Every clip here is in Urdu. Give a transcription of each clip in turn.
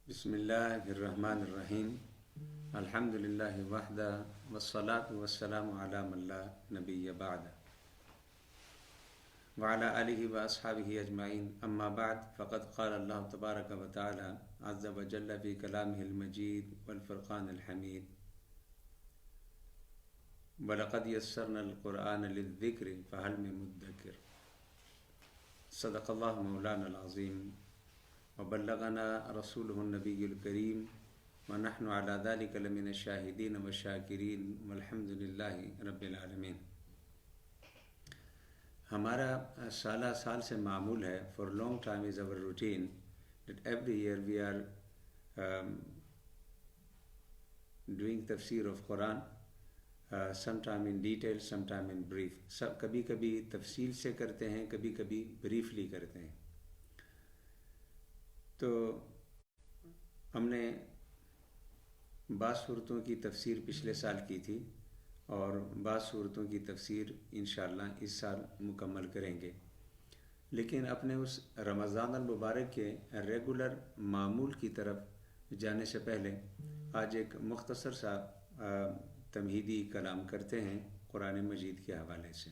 بسم اللہ الرحمن الرحیم الحمد للہ وحدہ والصلاة والسلام علی من لا نبی بعد وعلی آلہ واصحابہ اجمعین اما بعد فقد قال اللہ تبارک و تعالی عز وجل فی کلامہ المجید والفرقان الحمید وَلَقَدْ يَسَّرْنَا الْقُرْآنَ لِلذِّكْرِ فَهَلْ مِن مُدَّكِرٍ صدق اللہ مولانا العظیم وبلغنا رسوله النبی الکریم ونحن على ذلك لمن الشاہدین والشاکرین والحمد للہ رب العالمین۔ ہمارا سالہ سال سے معمول ہے، for long time is our routine that every year we are doing tafsir of Quran, sometime in detail, sometime in brief. کبھی کبھی تفصیل سے کرتے ہیں، کبھی کبھی بریفلی کرتے ہیں۔ تو ہم نے بعض صورتوں کی تفسیر پچھلے سال کی تھی اور بعض صورتوں کی تفسیر انشاءاللہ اس سال مکمل کریں گے، لیکن اپنے اس رمضان المبارک کے ریگولر معمول کی طرف جانے سے پہلے آج ایک مختصر سا تمہیدی کلام کرتے ہیں قرآن مجید کے حوالے سے۔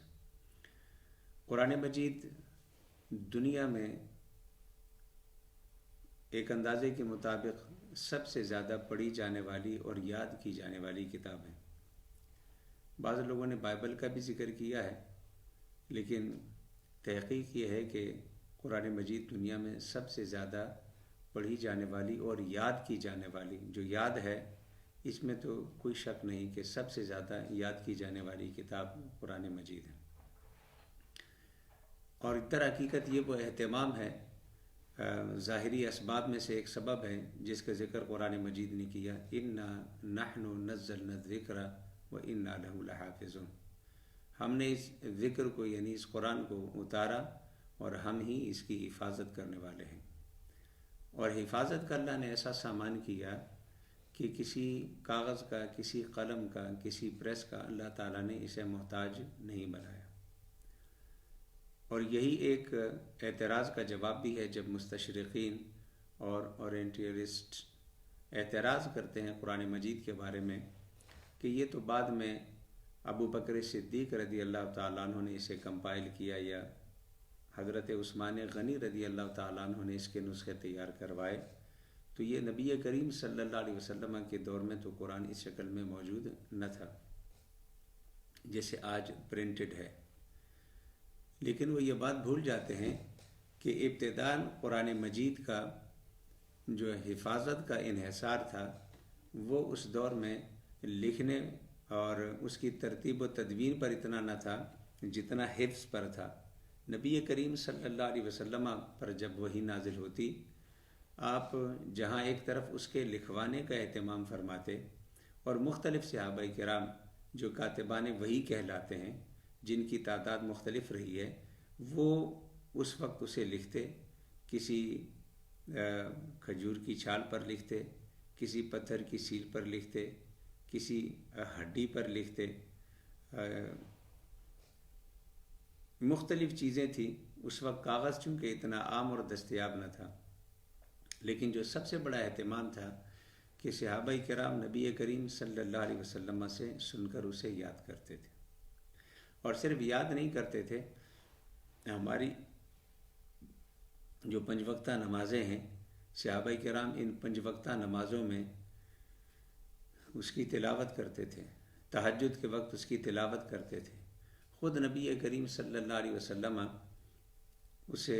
قرآن مجید دنیا میں ایک اندازے کے مطابق سب سے زیادہ پڑھی جانے والی اور یاد کی جانے والی کتاب ہے۔ بعض لوگوں نے بائبل کا بھی ذکر کیا ہے، لیکن تحقیق یہ ہے کہ قرآن مجید دنیا میں سب سے زیادہ پڑھی جانے والی اور یاد کی جانے والی، جو یاد ہے اس میں تو کوئی شک نہیں کہ سب سے زیادہ یاد کی جانے والی کتاب قرآن مجید ہے۔ اور در حقیقت یہ وہ اہتمام ہے، ظاہری اسباب میں سے ایک سبب ہے جس کا ذکر قرآن مجید نے کیا، اِنَّا نَحْنُ نَزَّلْنَا الذِّكْرَ وَإِنَّا لَهُ لَحَافِظُونَ۔ ہم نے اس ذکر کو یعنی اس قرآن کو اتارا اور ہم ہی اس کی حفاظت کرنے والے ہیں۔ اور حفاظت کا اللہ نے ایسا سامان کیا کہ کسی کاغذ کا، کسی قلم کا، کسی پریس کا اللہ تعالیٰ نے اسے محتاج نہیں بنایا۔ اور یہی ایک اعتراض کا جواب بھی ہے جب مستشرقین اور اورینٹیلسٹ اعتراض کرتے ہیں قرآن مجید کے بارے میں کہ یہ تو بعد میں ابو بکر صدیق رضی اللہ تعالیٰ عنہ نے اسے کمپائل کیا یا حضرت عثمان غنی رضی اللہ تعالیٰ عنہ نے اس کے نسخے تیار کروائے، تو یہ نبی کریم صلی اللہ علیہ وسلم کے دور میں تو قرآن اس شکل میں موجود نہ تھا جیسے آج پرنٹڈ ہے۔ لیکن وہ یہ بات بھول جاتے ہیں کہ ابتداءً قرآن مجید کا جو حفاظت کا انحصار تھا وہ اس دور میں لکھنے اور اس کی ترتیب و تدوین پر اتنا نہ تھا جتنا حفظ پر تھا۔ نبی کریم صلی اللہ علیہ وسلم پر جب وحی نازل ہوتی، آپ جہاں ایک طرف اس کے لکھوانے کا اہتمام فرماتے اور مختلف صحابہ کرام جو کاتبان وحی کہلاتے ہیں جن کی تعداد مختلف رہی ہے، وہ اس وقت اسے لکھتے، کسی کھجور کی چھال پر لکھتے، کسی پتھر کی سیل پر لکھتے، کسی ہڈی پر لکھتے، مختلف چیزیں تھیں۔ اس وقت کاغذ چونکہ اتنا عام اور دستیاب نہ تھا، لیکن جو سب سے بڑا اہتمام تھا کہ صحابہ کرام نبی کریم صلی اللہ علیہ وسلم سے سن کر اسے یاد کرتے تھے، اور صرف یاد نہیں کرتے تھے، ہماری جو 5 وقتہ نمازیں ہیں، صحابہ کرام ان 5 وقتہ نمازوں میں اس کی تلاوت کرتے تھے، تہجد کے وقت اس کی تلاوت کرتے تھے۔ خود نبی کریم صلی اللہ علیہ وسلم اسے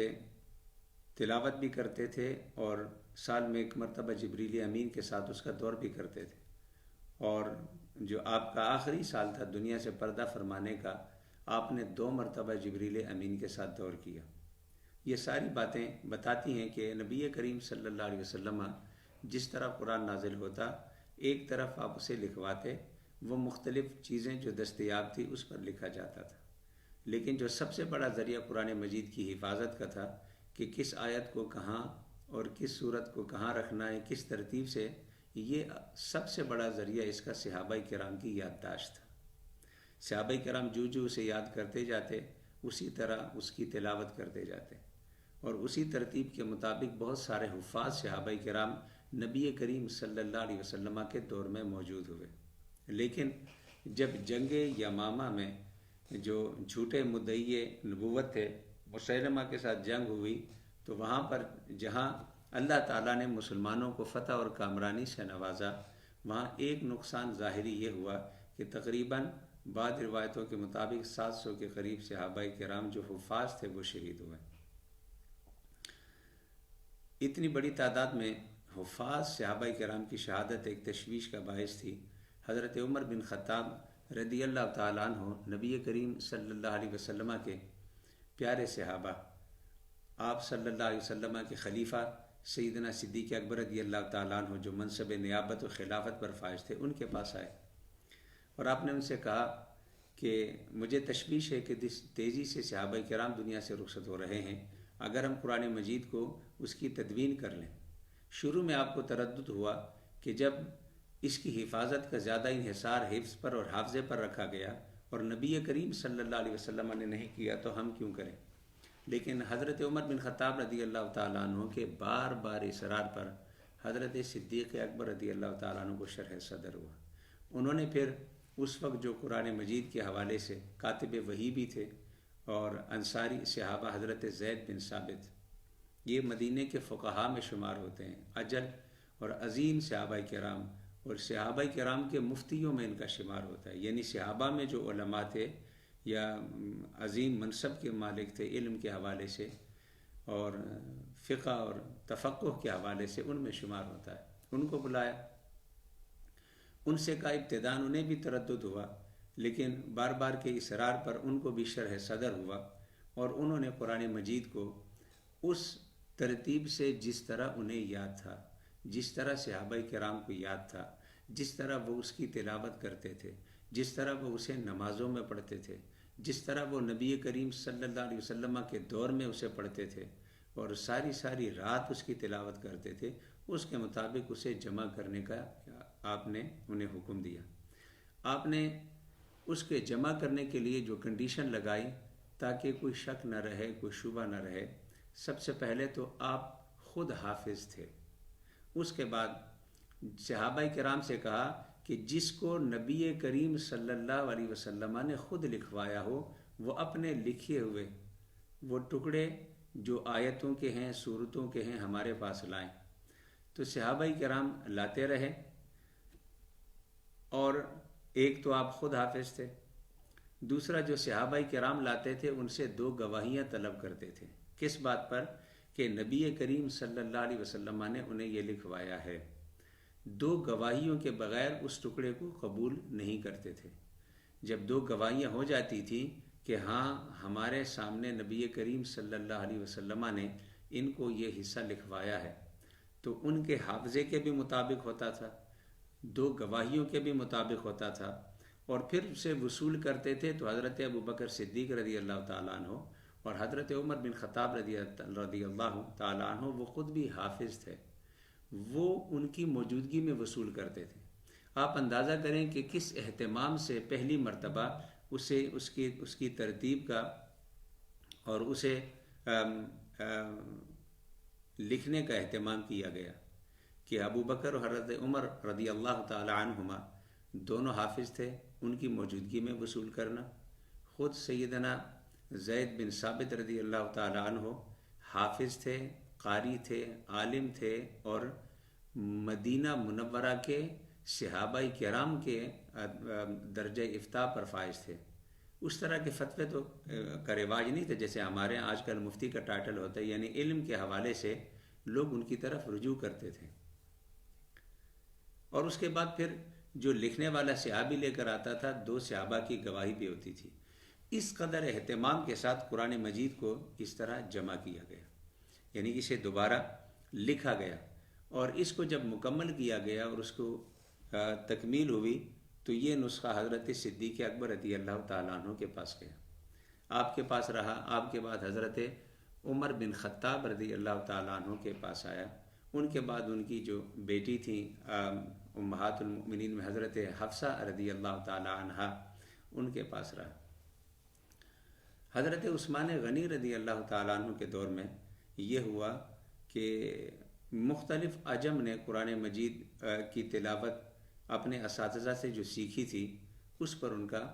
تلاوت بھی کرتے تھے اور سال میں ایک مرتبہ جبریل امین کے ساتھ اس کا دور بھی کرتے تھے۔ اور جو آپ کا آخری سال تھا دنیا سے پردہ فرمانے کا، آپ نے 2 مرتبہ جبریل امین کے ساتھ دور کیا۔ یہ ساری باتیں بتاتی ہیں کہ نبی کریم صلی اللہ علیہ وسلم جس طرح قرآن نازل ہوتا، ایک طرف آپ اسے لکھواتے، وہ مختلف چیزیں جو دستیاب تھی اس پر لکھا جاتا تھا، لیکن جو سب سے بڑا ذریعہ قرآن مجید کی حفاظت کا تھا کہ کس آیت کو کہاں اور کس صورت کو کہاں رکھنا ہے، کس ترتیب سے، یہ سب سے بڑا ذریعہ اس کا صحابہ کرام کی یادداشت تھا۔ صحابہ کرام جو اسے یاد کرتے جاتے، اسی طرح اس کی تلاوت کرتے جاتے، اور اسی ترتیب کے مطابق بہت سارے حفاظ صحابہ کرام نبی کریم صلی اللہ علیہ وسلم کے دور میں موجود ہوئے، لیکن جب جنگ یمامہ میں جو جھوٹے مدعی نبوت تھے مسیلمہ کے ساتھ جنگ ہوئی، تو وہاں پر جہاں اللہ تعالیٰ نے مسلمانوں کو فتح اور کامرانی سے نوازا، وہاں ایک نقصان ظاہری یہ ہوا کہ تقریباً بعض روایتوں کے مطابق 700 کے قریب صحابہ کرام جو حفاظ تھے وہ شہید ہوئے۔ اتنی بڑی تعداد میں حفاظ صحابہ کرام کی شہادت ایک تشویش کا باعث تھی۔ حضرت عمر بن خطاب رضی اللہ تعالیٰ عنہ نبی کریم صلی اللہ علیہ وسلم کے پیارے صحابہ، آپ صلی اللہ علیہ وسلم کے خلیفہ سیدنا صدیق اکبر رضی اللہ تعالیٰ عنہ جو منصب نیابت و خلافت پر فائز تھے، ان کے پاس آئے اور آپ نے ان سے کہا کہ مجھے تشویش ہے کہ تیزی سے صحابہ کرام دنیا سے رخصت ہو رہے ہیں، اگر ہم قرآن مجید کو اس کی تدوین کر لیں۔ شروع میں آپ کو تردد ہوا کہ جب اس کی حفاظت کا زیادہ انحصار حفظ پر اور حافظے پر رکھا گیا اور نبی کریم صلی اللہ علیہ وسلم نے نہیں کیا تو ہم کیوں کریں، لیکن حضرت عمر بن خطاب رضی اللہ تعالیٰ عنہ کے بار بار اصرار پر حضرت صدیق اکبر رضی اللہ تعالیٰ عنہ کو شرح صدر ہوا۔ انہوں نے پھر اس وقت جو قرآن مجید کے حوالے سے کاتب وحی بھی تھے اور انصاری صحابہ حضرت زید بن ثابت، یہ مدینے کے فقہاء میں شمار ہوتے ہیں، اجل اور عظیم صحابہ کرام، اور صحابہ کرام کے مفتیوں میں ان کا شمار ہوتا ہے، یعنی صحابہ میں جو علماء تھے یا عظیم منصب کے مالک تھے علم کے حوالے سے اور فقہ اور تفقہ کے حوالے سے، ان میں شمار ہوتا ہے۔ ان کو بلایا، ان سے کا ابتداء انہیں بھی تردد ہوا، لیکن بار بار کے اصرار پر ان کو بھی شرح صدر ہوا اور انہوں نے قرآن مجید کو اس ترتیب سے جس طرح انہیں یاد تھا، جس طرح صحابہ کرام کو یاد تھا، جس طرح وہ اس کی تلاوت کرتے تھے، جس طرح وہ اسے نمازوں میں پڑھتے تھے، جس طرح وہ نبی کریم صلی اللہ علیہ وسلم کے دور میں اسے پڑھتے تھے اور ساری رات اس کی تلاوت کرتے تھے، اس کے مطابق اسے جمع کرنے کا آپ نے انہیں حکم دیا۔ آپ نے اس کے جمع کرنے کے لیے جو کنڈیشن لگائی تاکہ کوئی شک نہ رہے، کوئی شبہ نہ رہے، سب سے پہلے تو آپ خود حافظ تھے، اس کے بعد صحابہ کرام سے کہا کہ جس کو نبی کریم صلی اللہ علیہ وسلم نے خود لکھوایا ہو وہ اپنے لکھے ہوئے وہ ٹکڑے جو آیتوں کے ہیں، سورتوں کے ہیں، ہمارے پاس لائیں۔ تو صحابہ کرام لاتے رہے، اور ایک تو آپ خود حافظ تھے، دوسرا جو صحابہ کرام لاتے تھے ان سے 2 گواہیاں طلب کرتے تھے۔ کس بات پر؟ کہ نبی کریم صلی اللہ علیہ وسلم نے انہیں یہ لکھوایا ہے۔ 2 گواہیوں کے بغیر اس ٹکڑے کو قبول نہیں کرتے تھے۔ جب 2 گواہیاں ہو جاتی تھیں کہ ہاں ہمارے سامنے نبی کریم صلی اللہ علیہ وسلم نے ان کو یہ حصہ لکھوایا ہے، تو ان کے حافظے کے بھی مطابق ہوتا تھا، 2 گواہیوں کے بھی مطابق ہوتا تھا، اور پھر اسے وصول کرتے تھے تو حضرت ابوبکر صدیق رضی اللہ تعالیٰ عنہ اور حضرت عمر بن خطاب رضی اللہ تعالیٰ عنہ وہ خود بھی حافظ تھے، وہ ان کی موجودگی میں وصول کرتے تھے۔ آپ اندازہ کریں کہ کس اہتمام سے پہلی مرتبہ اسے اس کی ترتیب کا اور اسے لکھنے کا اہتمام کیا گیا کہ ابو بکر اور حضرت عمر رضی اللہ تعالی عنہما دونوں حافظ تھے، ان کی موجودگی میں وصول کرنا۔ خود سیدنا زید بن ثابت رضی اللہ تعالی عنہ حافظ تھے، قاری تھے، عالم تھے، اور مدینہ منورہ کے صحابہ کرام کے درجہ افتاء پر فائز تھے۔ اس طرح کے فتوے تو کا رواج نہیں تھا جیسے ہمارے یہاں آج کل مفتی کا ٹائٹل ہوتا ہے، یعنی علم کے حوالے سے لوگ ان کی طرف رجوع کرتے تھے۔ اور اس کے بعد پھر جو لکھنے والا صحابی لے کر آتا تھا 2 صحابہ کی گواہی بھی ہوتی تھی۔ اس قدر اہتمام کے ساتھ قرآن مجید کو اس طرح جمع کیا گیا، یعنی اسے دوبارہ لکھا گیا، اور اس کو جب مکمل کیا گیا اور اس کو تکمیل ہوئی تو یہ نسخہ حضرت صدیق اکبر رضی اللہ تعالیٰ عنہ کے پاس گیا، آپ کے پاس رہا، آپ کے بعد حضرت عمر بن خطاب رضی اللہ تعالیٰ عنہ کے پاس آیا، ان کے بعد ان کی جو بیٹی تھیں امہات المؤمنین میں حضرت حفصہ رضی اللہ تعالیٰ عنہ، ان کے پاس رہا۔ حضرت عثمان غنی رضی اللہ تعالیٰ عنہ کے دور میں یہ ہوا کہ مختلف عجم نے قرآن مجید کی تلاوت اپنے اساتذہ سے جو سیکھی تھی اس پر ان کا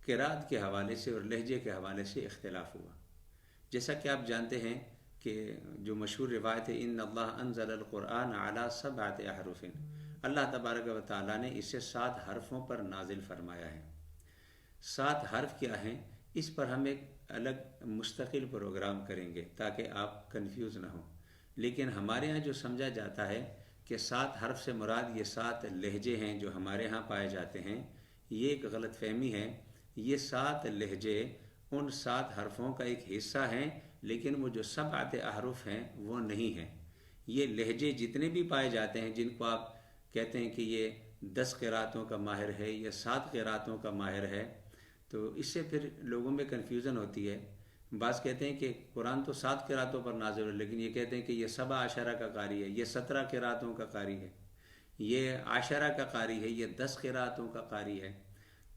قرات کے حوالے سے اور لہجے کے حوالے سے اختلاف ہوا. جیسا کہ آپ جانتے ہیں کہ جو مشہور روایت ہے ان اللہ انزل القرآن علی 7 احرف، اللہ تبارک و تعالیٰ نے اسے 7 حرفوں پر نازل فرمایا ہے. 7 حرف کیا ہیں اس پر ہم ایک الگ مستقل پروگرام کریں گے تاکہ آپ کنفیوز نہ ہوں. لیکن ہمارے ہاں جو سمجھا جاتا ہے کہ 7 حرف سے مراد یہ 7 لہجے ہیں جو ہمارے ہاں پائے جاتے ہیں، یہ ایک غلط فہمی ہے. یہ 7 لہجے ان 7 حرفوں کا ایک حصہ ہیں، لیکن وہ جو 7 احرف ہیں وہ نہیں ہیں. یہ لہجے جتنے بھی پائے جاتے ہیں جن کو آپ کہتے ہیں کہ یہ 10 قراتوں کا ماہر ہے یا 7 قراتوں کا ماہر ہے، تو اس سے پھر لوگوں میں کنفیوژن ہوتی ہے. بعض کہتے ہیں کہ قرآن تو 7 قراتوں پر نازل ہے، لیکن یہ کہتے ہیں کہ یہ 7 عشرہ کا قاری ہے، یہ 17 قراتوں کا قاری ہے، یہ عشرہ کا قاری ہے، یہ 10 قراتوں کا قاری ہے.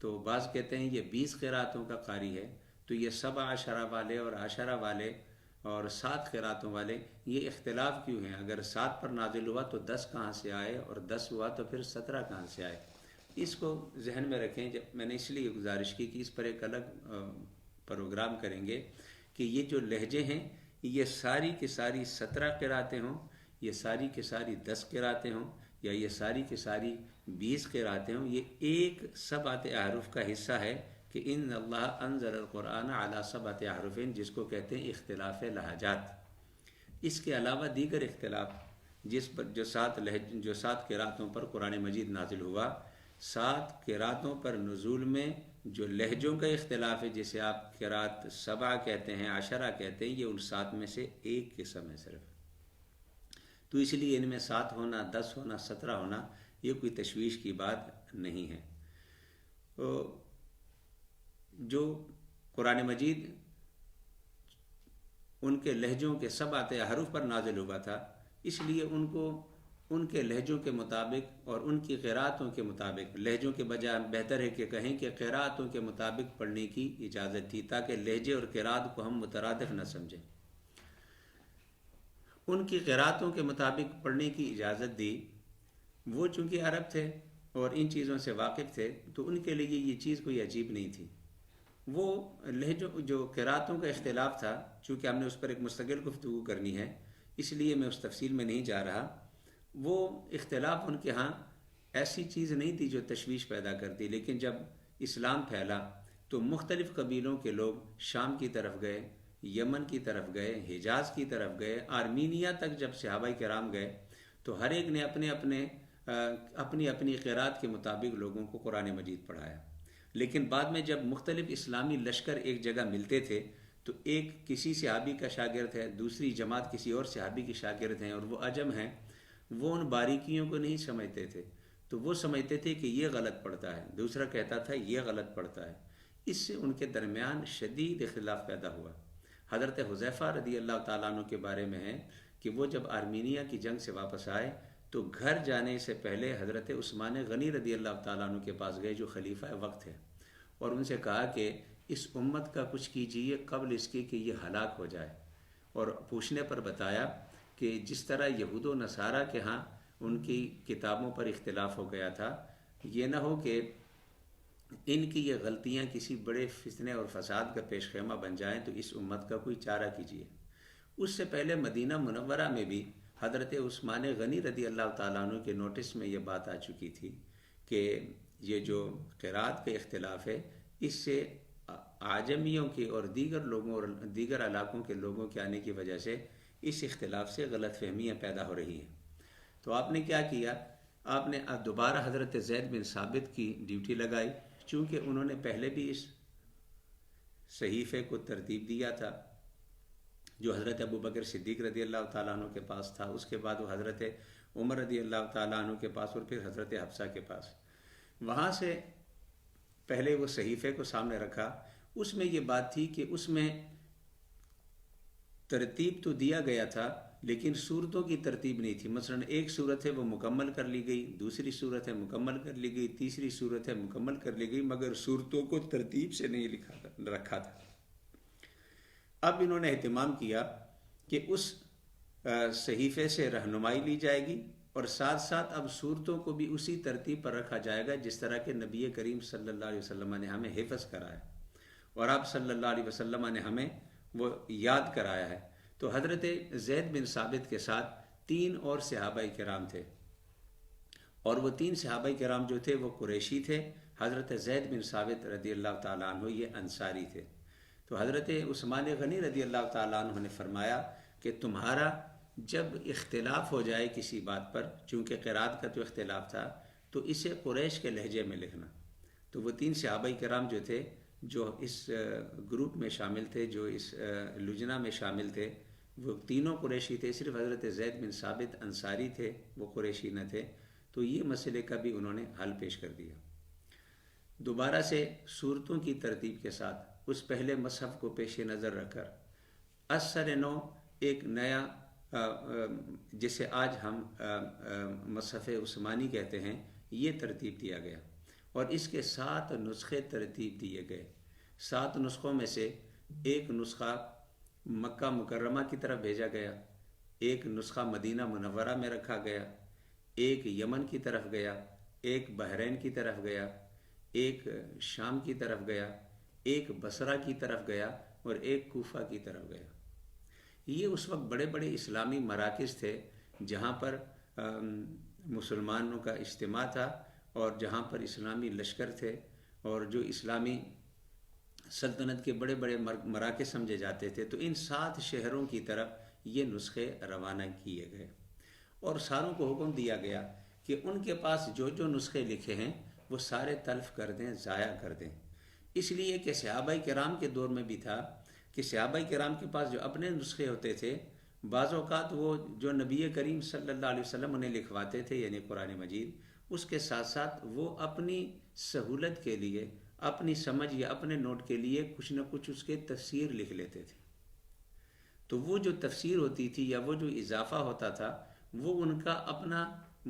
تو بعض کہتے ہیں یہ 20 قراتوں کا قاری ہے. تو یہ 7 عشرہ والے اور عشرہ والے اور 7 قراتوں والے یہ اختلاف کیوں ہیں؟ اگر 7 پر نازل ہوا تو 10 کہاں سے آئے، اور 10 ہوا تو پھر 17 کہاں سے آئے؟ اس کو ذہن میں رکھیں. جب میں نے اس لیے گزارش کی کہ اس پر ایک الگ پروگرام کریں گے کہ یہ جو لہجے ہیں یہ ساری کی ساری 17 قراتیں ہوں، یہ ساری کی ساری 10 قراتیں ہوں، یا یہ ساری کی ساری 20 قراتیں ہوں، یہ ایک 7 احرف کا حصہ ہے کہ ان اللہ انزل القرآن علی 7 احرف، جس کو کہتے ہیں اختلاف لہجات. اس کے علاوہ دیگر اختلاف جس پر جو 7 قراتوں پر قرآن مجید نازل ہوا، 7 قراتوں پر نزول میں جو لہجوں کا اختلاف ہے، جسے آپ قرات 7 کہتے ہیں، عشرہ کہتے ہیں، یہ ان 7 میں سے ایک قسم ہے صرف. تو اس لیے ان میں 7 ہونا، 10 ہونا، 17 ہونا یہ کوئی تشویش کی بات نہیں ہے. جو قرآن مجید ان کے لہجوں کے 7 حروف پر نازل ہوا تھا، اس لیے ان کو ان کے لہجوں کے مطابق اور ان کی قراتوں کے مطابق، لہجوں کے بجائے بہتر ہے کہ کہیں کہ قراتوں کے مطابق پڑھنے کی اجازت تھی تاکہ لہجے اور قرات کو ہم مترادف نہ سمجھیں. ان کی قراتوں کے مطابق پڑھنے کی اجازت دی. وہ چونکہ عرب تھے اور ان چیزوں سے واقف تھے تو ان کے لیے یہ چیز کوئی عجیب نہیں تھی. وہ لہجوں جو قراتوں کا اختلاف تھا، چونکہ ہم نے اس پر ایک مستقل گفتگو کرنی ہے اس لیے میں اس تفصیل میں نہیں جا رہا. وہ اختلاف ان کے ہاں ایسی چیز نہیں تھی جو تشویش پیدا کرتی. لیکن جب اسلام پھیلا تو مختلف قبیلوں کے لوگ شام کی طرف گئے، یمن کی طرف گئے، حجاز کی طرف گئے، آرمینیا تک جب صحابہ کرام گئے تو ہر ایک نے اپنی اپنی قرات کے مطابق لوگوں کو قرآن مجید پڑھایا. لیکن بعد میں جب مختلف اسلامی لشکر ایک جگہ ملتے تھے تو ایک کسی صحابی کا شاگرد ہے، دوسری جماعت کسی اور صحابی کی شاگرد ہیں اور وہ عجم ہیں، وہ ان باریکیوں کو نہیں سمجھتے تھے. تو وہ سمجھتے تھے کہ یہ غلط پڑھتا ہے، دوسرا کہتا تھا یہ غلط پڑھتا ہے. اس سے ان کے درمیان شدید اختلاف پیدا ہوا. حضرت حذیفہ رضی اللہ تعالیٰ عنہ کے بارے میں ہے کہ وہ جب آرمینیا کی جنگ سے واپس آئے تو گھر جانے سے پہلے حضرت عثمان غنی رضی اللہ تعالیٰ عنہ کے پاس گئے جو خلیفہ وقت ہے، اور ان سے کہا کہ اس امت کا کچھ کیجیے قبل اس کے کہ یہ ہلاک ہو جائے. اور پوچھنے پر بتایا کہ جس طرح یہود و نصارہ کے ہاں ان کی کتابوں پر اختلاف ہو گیا تھا، یہ نہ ہو کہ ان کی یہ غلطیاں کسی بڑے فتنے اور فساد کا پیش خیمہ بن جائیں، تو اس امت کا کوئی چارہ کیجیے. اس سے پہلے مدینہ منورہ میں بھی حضرت عثمان غنی رضی اللہ تعالیٰ عنہ کے نوٹس میں یہ بات آ چکی تھی کہ یہ جو قرات کا اختلاف ہے اس سے عجمیوں کے اور دیگر لوگوں اور دیگر علاقوں کے لوگوں کے آنے کی وجہ سے اس اختلاف سے غلط فہمیاں پیدا ہو رہی ہیں. تو آپ نے کیا کیا؟ آپ نے دوبارہ حضرت زید بن ثابت کی ڈیوٹی لگائی، چونکہ انہوں نے پہلے بھی اس صحیفے کو ترتیب دیا تھا جو حضرت ابو بکر صدیق رضی اللہ تعالیٰ عنہ کے پاس تھا، اس کے بعد وہ حضرت عمر رضی اللہ تعالیٰ عنہ کے پاس اور پھر حضرت حفصہ کے پاس. وہاں سے پہلے وہ صحیفے کو سامنے رکھا. اس میں یہ بات تھی کہ اس میں ترتیب تو دیا گیا تھا لیکن صورتوں کی ترتیب نہیں تھی. مثلا ایک صورت ہے وہ مکمل کر لی گئی، دوسری صورت ہے مکمل کر لی گئی، تیسری صورت ہے مکمل کر لی گئی، مگر صورتوں کو ترتیب سے نہیں رکھا تھا. اب انہوں نے اہتمام کیا کہ اس صحیفے سے رہنمائی لی جائے گی، اور ساتھ ساتھ اب صورتوں کو بھی اسی ترتیب پر رکھا جائے گا جس طرح کہ نبی کریم صلی اللہ علیہ وسلم نے ہمیں حفظ کرایا اور آپ صلی اللہ علیہ وسلم نے ہمیں وہ یاد کرایا ہے۔ تو حضرت زید بن ثابت کے ساتھ 3 اور صحابہ کرام تھے، اور وہ 3 صحابہ کرام جو تھے وہ قریشی تھے۔ حضرت زید بن ثابت رضی اللہ تعالیٰ عنہ یہ انصاری تھے۔ تو حضرت عثمان غنی رضی اللہ تعالیٰ عنہ نے فرمایا کہ تمہارا جب اختلاف ہو جائے کسی بات پر، چونکہ قرات کا تو اختلاف تھا، تو اسے قریش کے لہجے میں لکھنا۔ تو وہ 3 صحابہ کرام جو تھے، جو اس گروپ میں شامل تھے، جو اس لجنہ میں شامل تھے، وہ تینوں قریشی تھے، صرف حضرت زید بن ثابت انصاری تھے، وہ قریشی نہ تھے۔ تو یہ مسئلے کا بھی انہوں نے حل پیش کر دیا۔ دوبارہ سے صورتوں کی ترتیب کے ساتھ اس پہلے مصحف کو پیش نظر رکھ کر اثر نو ایک نیا جسے آج ہم مصحف عثمانی کہتے ہیں، یہ ترتیب دیا گیا، اور اس کے 7 نسخے ترتیب دیے گئے۔ 7 نسخوں میں سے ایک نسخہ مکہ مکرمہ کی طرف بھیجا گیا، ایک نسخہ مدینہ منورہ میں رکھا گیا، ایک یمن کی طرف گیا، ایک بحرین کی طرف گیا، ایک شام کی طرف گیا، ایک بصرہ کی طرف گیا، اور ایک کوفہ کی طرف گیا۔ یہ اس وقت بڑے بڑے اسلامی مراکز تھے جہاں پر مسلمانوں کا اجتماع تھا، اور جہاں پر اسلامی لشکر تھے، اور جو اسلامی سلطنت کے بڑے بڑے مراکز سمجھے جاتے تھے۔ تو ان 7 شہروں کی طرف یہ نسخے روانہ کیے گئے، اور ساروں کو حکم دیا گیا کہ ان کے پاس جو جو نسخے لکھے ہیں وہ سارے تلف کر دیں، ضائع کر دیں۔ اس لیے کہ صحابہ کرام کے دور میں بھی تھا کہ صحابہ کرام کے پاس جو اپنے نسخے ہوتے تھے، بعض اوقات وہ جو نبی کریم صلی اللہ علیہ وسلم انہیں لکھواتے تھے، یعنی قرآن مجید، اس کے ساتھ ساتھ وہ اپنی سہولت کے لیے، اپنی سمجھ یا اپنے نوٹ کے لیے کچھ نہ کچھ اس کے تفسیر لکھ لیتے تھے۔ تو وہ جو تفسیر ہوتی تھی یا وہ جو اضافہ ہوتا تھا، وہ ان کا اپنا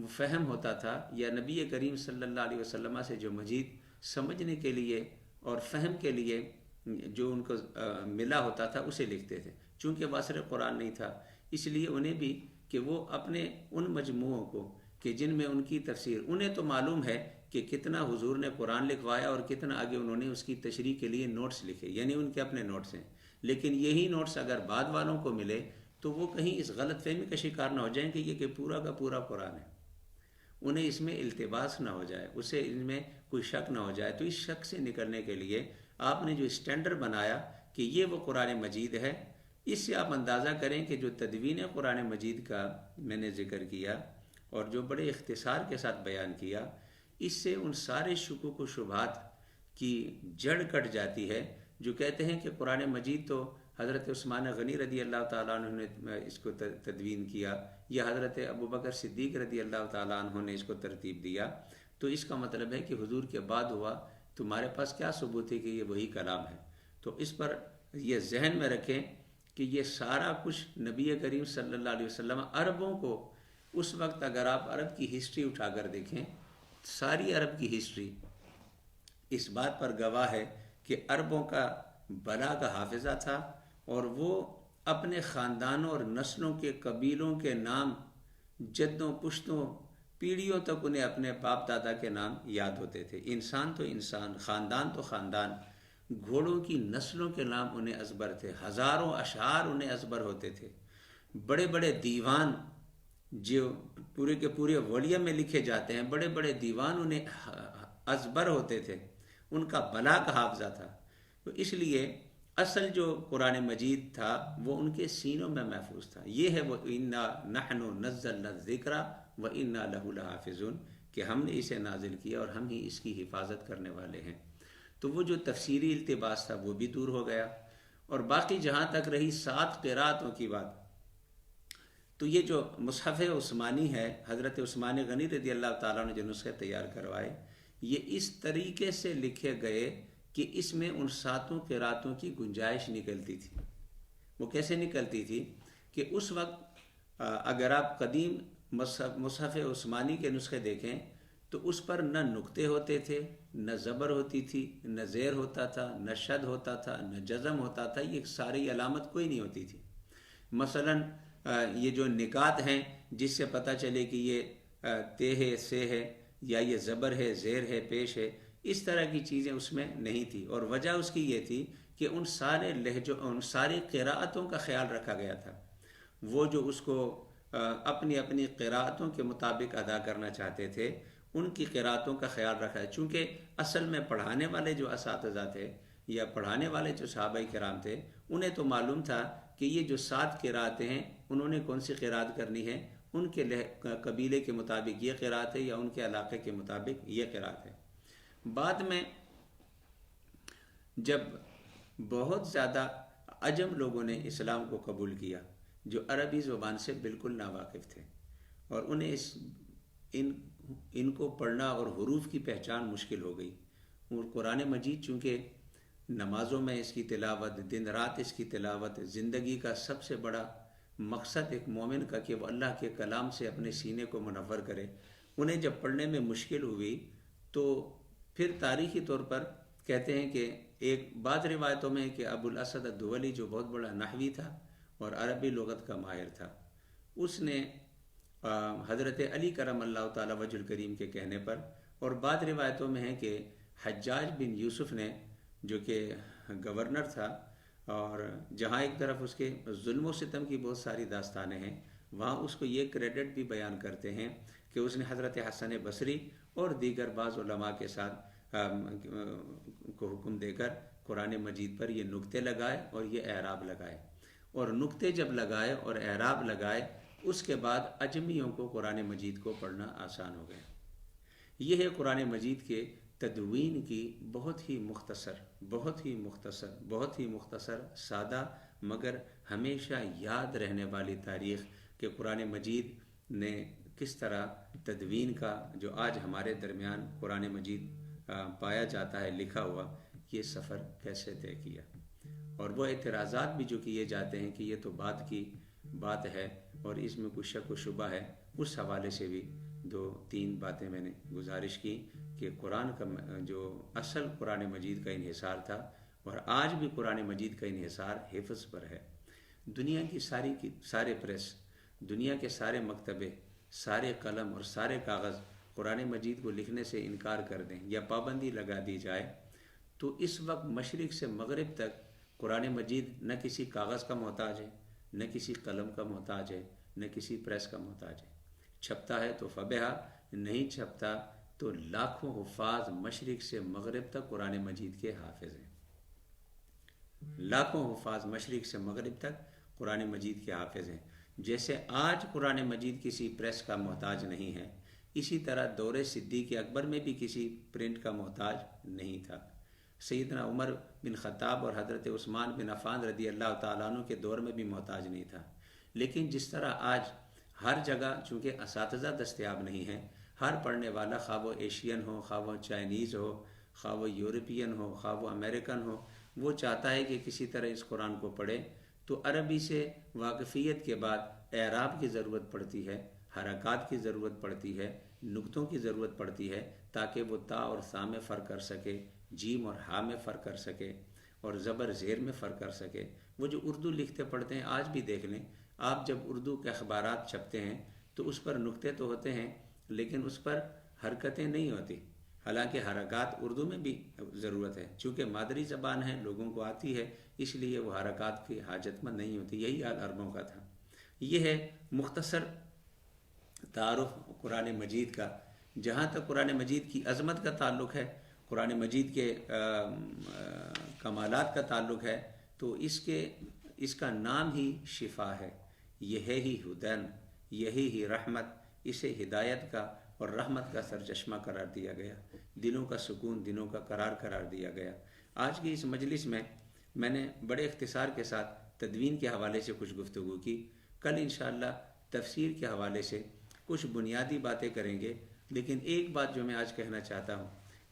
فہم ہوتا تھا، یا نبی کریم صلی اللہ علیہ وسلم سے جو مجید سمجھنے کے لیے اور فہم کے لیے جو ان کو ملا ہوتا تھا اسے لکھتے تھے۔ چونکہ واصل قرآن نہیں تھا، اس لیے انہیں بھی کہ وہ اپنے ان مجموعوں کو کہ جن میں ان کی تفسیر، انہیں تو معلوم ہے کہ کتنا حضور نے قرآن لکھوایا اور کتنا آگے انہوں نے اس کی تشریح کے لیے نوٹس لکھے، یعنی ان کے اپنے نوٹس ہیں۔ لیکن یہی نوٹس اگر بعد والوں کو ملے تو وہ کہیں اس غلط فہمی کا شکار نہ ہو جائیں کہ یہ کہ پورا کا پورا قرآن ہے، انہیں اس میں التباس نہ ہو جائے، اسے ان میں کوئی شک نہ ہو جائے۔ تو اس شک سے نکلنے کے لیے آپ نے جو اسٹینڈرڈ بنایا کہ یہ وہ قرآن مجید ہے، اس سے آپ اندازہ کریں کہ جو تدوین قرآن مجید کا میں نے ذکر کیا اور جو بڑے اختصار کے ساتھ بیان کیا، اس سے ان سارے شکوک و شبہات کی جڑ کٹ جاتی ہے جو کہتے ہیں کہ قرآن مجید تو حضرت عثمان غنی رضی اللہ تعالیٰ عنہ نے اس کو تدوین کیا، یا حضرت ابوبکر صدیق رضی اللہ تعالیٰ عنہ نے اس کو ترتیب دیا، تو اس کا مطلب ہے کہ حضور کے بعد ہوا، تمہارے پاس کیا ثبوت ہے کہ یہ وہی کلام ہے؟ تو اس پر یہ ذہن میں رکھیں کہ یہ سارا کچھ نبی کریم صلی اللہ علیہ وسلم عربوں کو اس وقت، اگر آپ عرب کی ہسٹری اٹھا کر دیکھیں، ساری عرب کی ہسٹری اس بات پر گواہ ہے کہ عربوں کا بلا کا حافظہ تھا، اور وہ اپنے خاندانوں اور نسلوں کے قبیلوں کے نام جدوں پشتوں پیڑھیوں تک انہیں اپنے باپ دادا کے نام یاد ہوتے تھے۔ انسان تو انسان، خاندان تو خاندان، گھوڑوں کی نسلوں کے نام انہیں ازبر تھے، ہزاروں اشعار انہیں ازبر ہوتے تھے، بڑے بڑے دیوان جو پورے کے پورے ولیہ میں لکھے جاتے ہیں، بڑے بڑے دیوان انہیں ازبر ہوتے تھے، ان کا بلا کا حافظہ تھا۔ تو اس لیے اصل جو قرآن مجید تھا وہ ان کے سینوں میں محفوظ تھا۔ یہ ہے وہ اِنَّا نَحْنُ نَزَّلْنَا الذِّكْرَ وَإِنَّا لَهُ لَحَافِظُونَ، کہ ہم نے اسے نازل کیا اور ہم ہی اس کی حفاظت کرنے والے ہیں۔ تو وہ جو تفسیری التباس تھا وہ بھی دور ہو گیا، اور باقی جہاں تک رہی 7 قراتوں کی بات، تو یہ جو مصحف عثمانی ہے، حضرت عثمان غنی رضی اللہ تعالیٰ نے جو نسخے تیار کروائے، یہ اس طریقے سے لکھے گئے کہ اس میں ان 7 قراتوں کی گنجائش نکلتی تھی۔ وہ کیسے نکلتی تھی کہ اس وقت اگر آپ قدیم مصحف عثمانی کے نسخے دیکھیں تو اس پر نہ نقطے ہوتے تھے، نہ زبر ہوتی تھی، نہ زیر ہوتا تھا، نہ شد ہوتا تھا، نہ جزم ہوتا تھا، یہ ساری علامت کوئی نہیں ہوتی تھی۔ مثلا یہ جو نکات ہیں جس سے پتہ چلے کہ یہ تے ہے سے ہے یا یہ زبر ہے زیر ہے پیش ہے، اس طرح کی چیزیں اس میں نہیں تھی، اور وجہ اس کی یہ تھی کہ ان سارے لہجوں ان ساری قراءتوں کا خیال رکھا گیا تھا۔ وہ جو اس کو اپنی اپنی قراءتوں کے مطابق ادا کرنا چاہتے تھے ان کی قراءتوں کا خیال رکھا ہے، چونکہ اصل میں پڑھانے والے جو اساتذہ تھے یا پڑھانے والے جو صحابہ کرام تھے انہیں تو معلوم تھا کہ یہ جو 7 قراءتیں ہیں انہوں نے کون سی قراءت کرنی ہے، ان کے قبیلے کے مطابق یہ قراءت ہے یا ان کے علاقے کے مطابق یہ قراءت ہے۔ بعد میں جب بہت زیادہ عجم لوگوں نے اسلام کو قبول کیا جو عربی زبان سے بالکل ناواقف تھے اور انہیں ان کو پڑھنا اور حروف کی پہچان مشکل ہو گئی، اور قرآن مجید چونکہ نمازوں میں اس کی تلاوت، دن رات اس کی تلاوت، زندگی کا سب سے بڑا مقصد ایک مومن کا کہ وہ اللہ کے کلام سے اپنے سینے کو منور کرے، انہیں جب پڑھنے میں مشکل ہوئی تو پھر تاریخی طور پر کہتے ہیں کہ ایک بعض روایتوں میں کہ ابو الاسد الدولی جو بہت بڑا نحوی تھا اور عربی لغت کا ماہر تھا، اس نے حضرت علی کرم اللہ تعالی وجہ الکریم کے کہنے پر، اور بعض روایتوں میں ہے کہ حجاج بن یوسف نے جو کہ گورنر تھا اور جہاں ایک طرف اس کے ظلم و ستم کی بہت ساری داستانیں ہیں، وہاں اس کو یہ کریڈٹ بھی بیان کرتے ہیں کہ اس نے حضرت حسن بصری اور دیگر بعض علماء کے ساتھ کو حکم دے کر قرآن مجید پر یہ نقطے لگائے اور یہ اعراب لگائے، اور نقطے جب لگائے اور اعراب لگائے اس کے بعد اجمیوں کو قرآن مجید کو پڑھنا آسان ہو گیا۔ یہ ہے قرآن مجید کے تدوین کی بہت ہی مختصر سادہ مگر ہمیشہ یاد رہنے والی تاریخ کہ قرآن مجید نے کس طرح تدوین کا جو آج ہمارے درمیان قرآن مجید پایا جاتا ہے لکھا ہوا، یہ سفر کیسے طے کیا، اور وہ اعتراضات بھی جو کیے جاتے ہیں کہ یہ تو بعد کی بات ہے اور اس میں کچھ شک و شبہ ہے، اس حوالے سے بھی 2-3 باتیں میں نے گزارش کی کہ قرآن کا جو اصل قرآن مجید کا انحصار تھا اور آج بھی قرآن مجید کا انحصار حفظ پر ہے۔ دنیا کی سارے پریس، دنیا کے سارے مکتبے، سارے قلم اور سارے کاغذ قرآن مجید کو لکھنے سے انکار کر دیں یا پابندی لگا دی جائے تو اس وقت مشرق سے مغرب تک قرآن مجید نہ کسی کاغذ کا محتاج ہے، نہ کسی قلم کا محتاج ہے، نہ کسی پریس کا محتاج ہے۔ چھپتا ہے تو فبہا، نہیں چھپتا تو لاکھوں حفاظ مشرق سے مغرب تک قرآن مجید کے حافظ ہیں، لاکھوں حفاظ مشرق سے مغرب تک قرآن مجید کے حافظ ہیں۔ جیسے آج قرآن مجید کسی پریس کا محتاج نہیں ہے، اسی طرح دور صدیق اکبر میں بھی کسی پرنٹ کا محتاج نہیں تھا۔ سیدنا عمر بن خطاب اور حضرت عثمان بن عفان رضی اللہ تعالیٰ عنہ کے دور میں بھی محتاج نہیں تھا، لیکن جس طرح آج ہر جگہ چونکہ اساتذہ دستیاب نہیں ہیں، ہر پڑھنے والا خواہ وہ ایشین ہو، خواہ وہ چائنیز ہو، خواہ وہ یورپین ہو، خواہ وہ امریکن ہو، وہ چاہتا ہے کہ کسی طرح اس قرآن کو پڑھے، تو عربی سے واقفیت کے بعد اعراب کی ضرورت پڑتی ہے، حرکات کی ضرورت پڑتی ہے، نقطوں کی ضرورت پڑتی ہے تاکہ وہ تا اور ثا میں فرق کر سکے، جیم اور ہا میں فرق کر سکے اور زبر زیر میں فرق کر سکے۔ وہ جو اردو لکھتے پڑھتے ہیں آج بھی دیکھ لیں آپ، جب اردو کے اخبارات چھپتے ہیں تو اس پر نقطے تو ہوتے ہیں لیکن اس پر حرکتیں نہیں ہوتی، حالانکہ حرکات اردو میں بھی ضرورت ہے، چونکہ مادری زبان ہے لوگوں کو آتی ہے، اس لیے وہ حرکات کی حاجت مند نہیں ہوتی۔ یہی حال عربوں کا تھا۔ یہ ہے مختصر تعارف قرآن مجید کا۔ جہاں تک قرآن مجید کی عظمت کا تعلق ہے، قرآن مجید کے کمالات کا تعلق ہے، تو اس کا نام ہی شفا ہے، یہ ہے ہی ہدن، یہی ہی رحمت، اسے ہدایت کا اور رحمت کا سرچشمہ قرار دیا گیا، دلوں کا سکون، دلوں کا قرار دیا گیا۔ آج کی اس مجلس میں میں نے بڑے اختصار کے ساتھ تدوین کے حوالے سے کچھ گفتگو کی، کل انشاءاللہ تفسیر کے حوالے سے کچھ بنیادی باتیں کریں گے، لیکن ایک بات جو میں آج کہنا چاہتا ہوں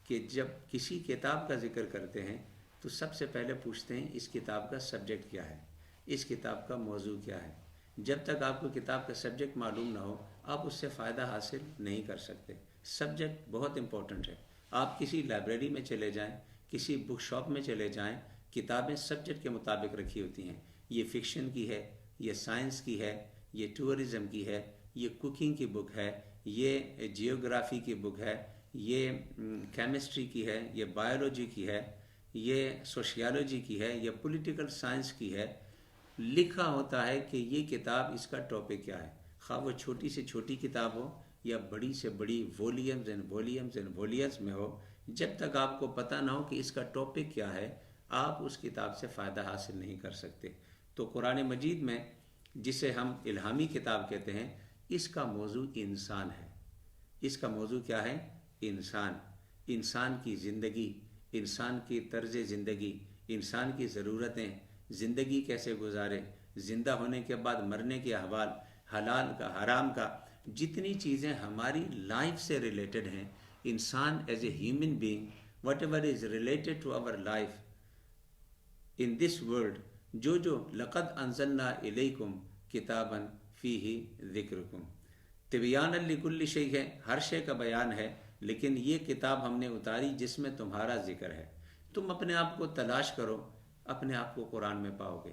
کہ جب کسی کتاب کا ذکر کرتے ہیں تو سب سے پہلے پوچھتے ہیں اس کتاب کا سبجیکٹ کیا ہے، اس کتاب کا موضوع کیا ہے۔ جب تک آپ کو کتاب کا سبجیکٹ معلوم نہ ہو آپ اس سے فائدہ حاصل نہیں کر سکتے۔ سبجیکٹ بہت امپورٹنٹ ہے۔ آپ کسی لائبریری میں چلے جائیں، کسی بک شاپ میں چلے جائیں، کتابیں سبجیکٹ کے مطابق رکھی ہوتی ہیں، یہ فکشن کی ہے، یہ سائنس کی ہے، یہ ٹورزم کی ہے، یہ کوکنگ کی بک ہے، یہ جیوگرافی کی بک ہے، یہ کیمسٹری کی ہے، یہ بایولوجی کی ہے، یہ سوشیالوجی کی ہے، یہ پولیٹیکل سائنس کی ہے، لکھا ہوتا ہے کہ یہ کتاب اس کا ٹاپک کیا ہے، خواہ وہ چھوٹی سے چھوٹی کتاب ہو یا بڑی سے بڑی Williams and Williams and Williams میں ہو، جب تک آپ کو پتہ نہ ہو کہ اس کا ٹاپک کیا ہے آپ اس کتاب سے فائدہ حاصل نہیں کر سکتے۔ تو قرآن مجید میں جسے ہم الہامی کتاب کہتے ہیں، اس کا موضوع انسان ہے۔ اس کا موضوع کیا ہے؟ انسان، انسان کی زندگی، انسان کی طرز زندگی، انسان کی ضرورتیں، زندگی کیسے گزارے، زندہ ہونے کے بعد مرنے کے احوال، حلال کا حرام کا، جتنی چیزیں ہماری لائف سے ریلیٹڈ ہیں، انسان as a human being whatever is related to our life in this world, جو لقد انزلنا الیکم کتابا فیہ ذکرکم، تبیانا لکل شیء ہے، ہر شے کا بیان ہے، لیکن یہ کتاب ہم نے اتاری جس میں تمہارا ذکر ہے۔ تم اپنے آپ کو تلاش کرو، اپنے آپ کو قرآن میں پاؤ گے،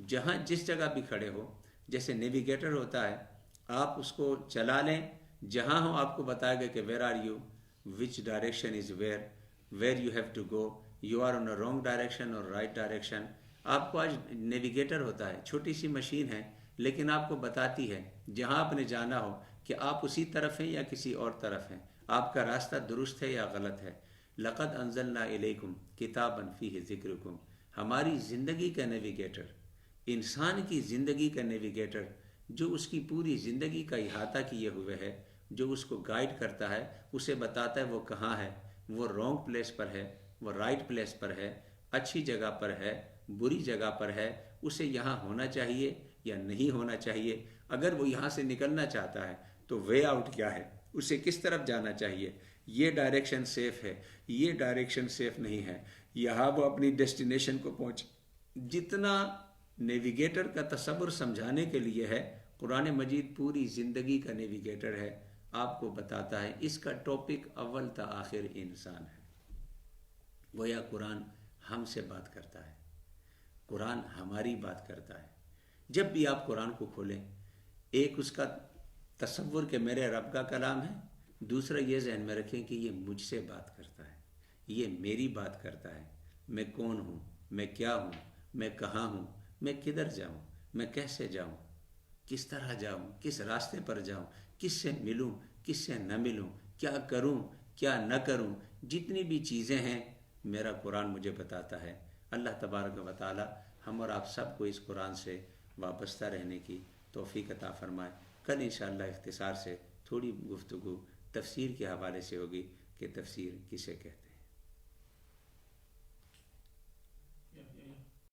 جہاں جس جگہ بھی کھڑے ہو، جیسے نیویگیٹر ہوتا ہے، آپ اس کو چلا لیں، جہاں ہو آپ کو بتائے گا کہ where are you, which direction is where you have to go, you are on a wrong direction اور رائٹ ڈائریکشن۔ آپ کو آج نیویگیٹر ہوتا ہے، چھوٹی سی مشین ہے، لیکن آپ کو بتاتی ہے جہاں آپ نے جانا ہو کہ آپ اسی طرف ہیں یا کسی اور طرف ہیں، آپ کا راستہ درست ہے یا غلط ہے۔ لقد انزلنا الیکم کتابا فیہ ذکرکم، ہماری زندگی کا نیویگیٹر، انسان کی زندگی کا نیویگیٹر، جو اس کی پوری زندگی کا احاطہ کیے ہوئے ہے، جو اس کو گائیڈ کرتا ہے، اسے بتاتا ہے وہ کہاں ہے، وہ رانگ پلیس پر ہے، وہ رائٹ پلیس پر ہے، اچھی جگہ پر ہے، بری جگہ پر ہے، اسے یہاں ہونا چاہیے یا نہیں ہونا چاہیے، اگر وہ یہاں سے نکلنا چاہتا ہے تو وے آؤٹ کیا ہے، اسے کس طرف جانا چاہیے، یہ ڈائریکشن سیف ہے، یہ ڈائریکشن سیف نہیں ہے، یہاں وہ اپنی ڈیسٹینیشن کو پہنچ، جتنا نیویگیٹر کا تصور سمجھانے کے لیے ہے، قرآن مجید پوری زندگی کا نیویگیٹر ہے، آپ کو بتاتا ہے اس کا ٹاپک اول تا آخر انسان ہے۔ گویا قرآن ہم سے بات کرتا ہے، قرآن ہماری بات کرتا ہے۔ جب بھی آپ قرآن کو کھولیں، ایک اس کا تصور کہ میرے رب کا کلام ہے، دوسرا یہ ذہن میں رکھیں کہ یہ مجھ سے بات کرتا ہے، یہ میری بات کرتا ہے، میں کون ہوں، میں کیا ہوں، میں کہاں ہوں، میں کدھر جاؤں، میں کیسے جاؤں، کس طرح جاؤں، کس راستے پر جاؤں، کس سے ملوں، کس سے نہ ملوں، کیا کروں، کیا نہ کروں، جتنی بھی چیزیں ہیں میرا قرآن مجھے بتاتا ہے۔ اللہ تبارک و تعالی ہم اور آپ سب کو اس قرآن سے وابستہ رہنے کی توفیق عطا فرمائے۔ کل انشاءاللہ اختصار سے تھوڑی گفتگو تفسیر کے حوالے سے ہوگی کہ تفسیر کسے کہتے ہیں۔